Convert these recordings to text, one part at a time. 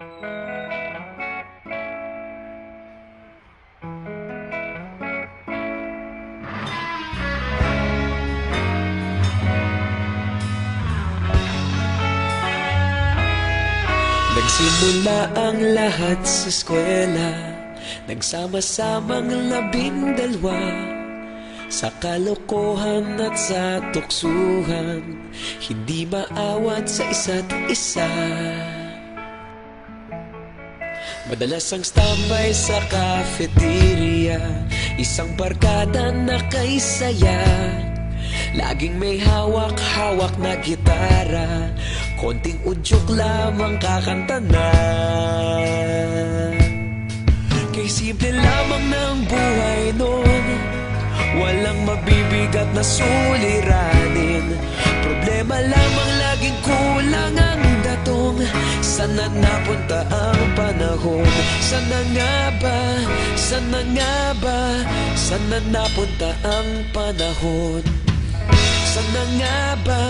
Nagsimula ang lahat sa eskwela, nagsama-samang 12, sa kalokohan at sa tuksuhan, hindi maawat sa isa't isa. Madalas ang standby sa cafeteria, isang barkada na kay saya. Laging may hawak-hawak na gitara, konting udyok lamang kakanta na. Kay simple lamang ng buhay noon, walang mabibigat na suliranin. Problema lamang laging kulang ang datong. Sana napunta ang panahon? Sana nga ba? Sana nga ba? Sana napunta ang panahon? Sana nga ba?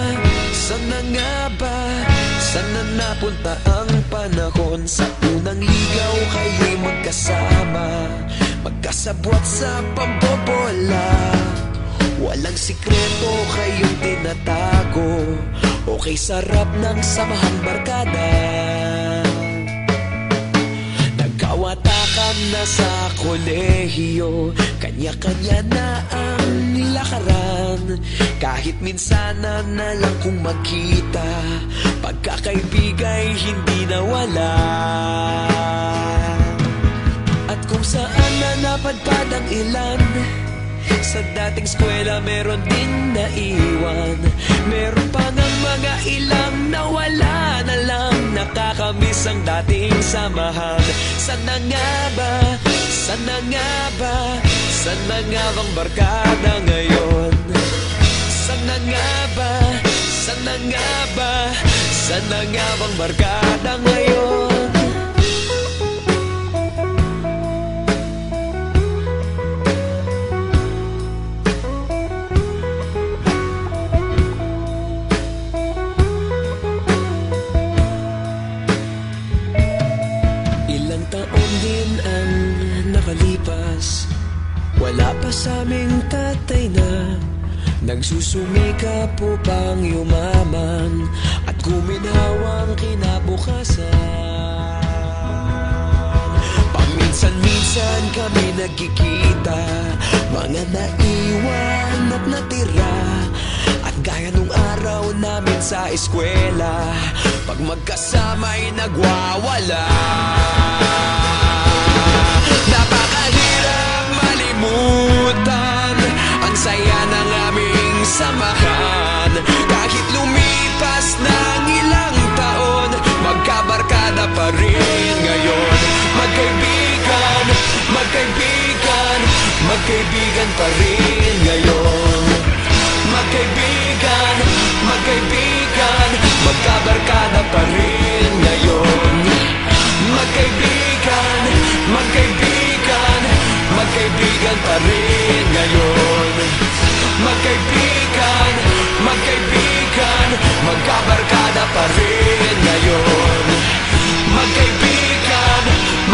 Sana nga ba? Sana napunta ang panahon? Sa unang ligaw kayo'y magkasama, magkasabwat sa pambobola. Walang sikreto kayong tinatago, okay sarap ng samahang barkada. Nagkawatakan na sa kolehiyo, kanya-kanya na ang lakaran. Kahit minsan na lang kung magkita, pagkakaibigay hindi nawala. At kung saan na napadpad ang ilan, sa dating eskwela meron din naiwan. Meron pa ngang mga ilang nawala na lang, nakakamiss ang dating samahan. Sana nga ba? Sana nga ba? Sana nga bang barkada ngayon? Sana nga ba? Sana nga ba? Sana nga bang barkada ngayon? Ilang taon din ang nakalipas, wala pa sa aming tatay na nagsusumikap upang yumaman at guminhawang kinabukasan. Paminsan-minsan kami nagkikita, mga naiwan at natira. At gaya nung araw namin sa eskwela, pag magkasama'y nagwawala. Napakahirap malimutan ang saya ng aming samahan. Kahit lumipas ng ilang taon, magkabarkada pa rin ngayon. Magkaibigan, magkaibigan, magkaibigan pa rin ngayon. Magkaibigan, magkaibigan, magkabarkada pa rin ngayon. Magkaibigan, magkaibigan, magkaibigan pa rin ngayon. Magkaibigan, magkaibigan, magkabarkada pa rin ngayon. Magkaibigan,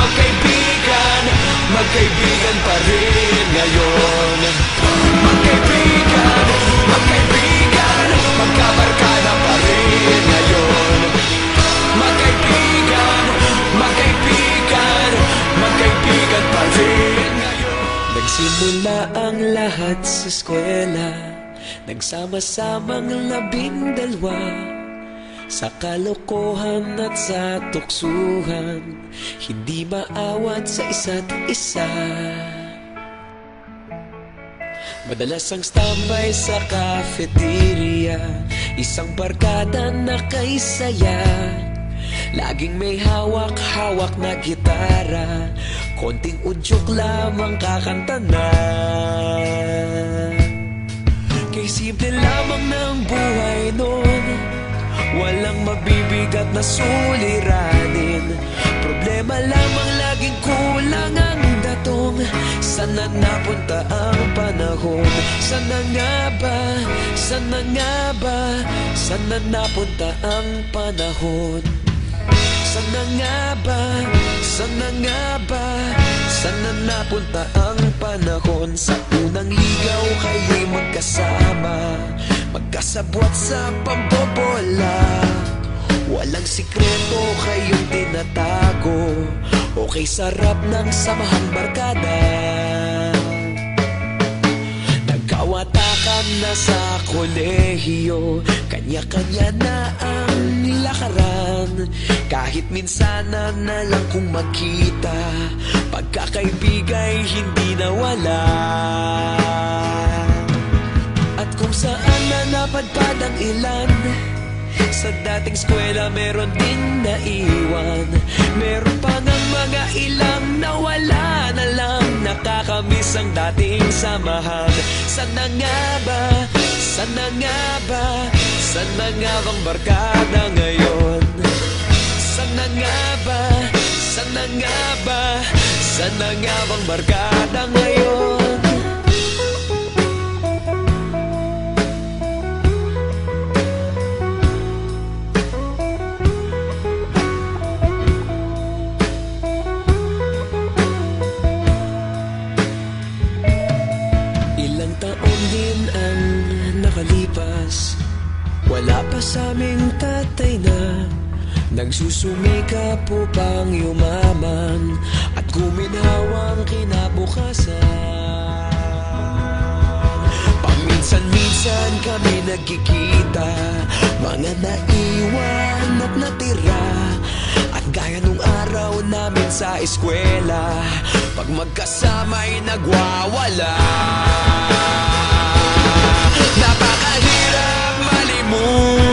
magkaibigan, magkaibigan pa rin ngayon. Magkaibigan, magkaibigan, magkabarkada pa rin ngayon. Magkaibigan, magkaibigan, magkaibigan pa rin ngayon. Nagsimula ang lahat sa eskwela, nagsama-samang 12, sa kalokohan at sa tuksuhan, hindi maawat sa isa't isa. Madalas ang standby sa cafeteria, isang barkada na kay saya. Laging may hawak-hawak na gitara, konting udyok lamang kakanta na. Kay simple lamang ng buhay noon, walang mabibigat na suliranin. Problema lamang laging kulang ang datong. Sana napunta ang panahon? Sana nga ba? Sana nga ba? Sana napunta ang panahon? Sana nga ba, sana nga ba, sana napunta ang panahon sa unang ligaw kayo'y magkasama, magkasabwat sa pambobola. Walang sikreto kayong tinatago, okay sarap ng samahang barkada. Nagkawatakan na sa kolehiyo, kanya-kanya na ang lakaran. Kahit minsan na lang kung magkita, pagkakaibigay hindi nawala. At kung saan na napadpad ang ilan, sa dating eskwela meron din naiwan. Meron pa ng mga ilang nawala na lang, nakakamiss ang dating samahan. Sana nga ba, sana nga ba, sana nga bang barkada ngayon? Sana nga ba, sana nga ba, sana nga bang barkada ngayon? Ilang taon din ang nakalipas, wala pa sa aming tatay na nagsusumikap upang yumaman at guminhawang kinabukasan. Paminsan-minsan kami nagkikita, mga naiwan at natira, at gaya nung araw namin sa eskwela, pag magkasama'y nagwawala. Napakahirap malimutan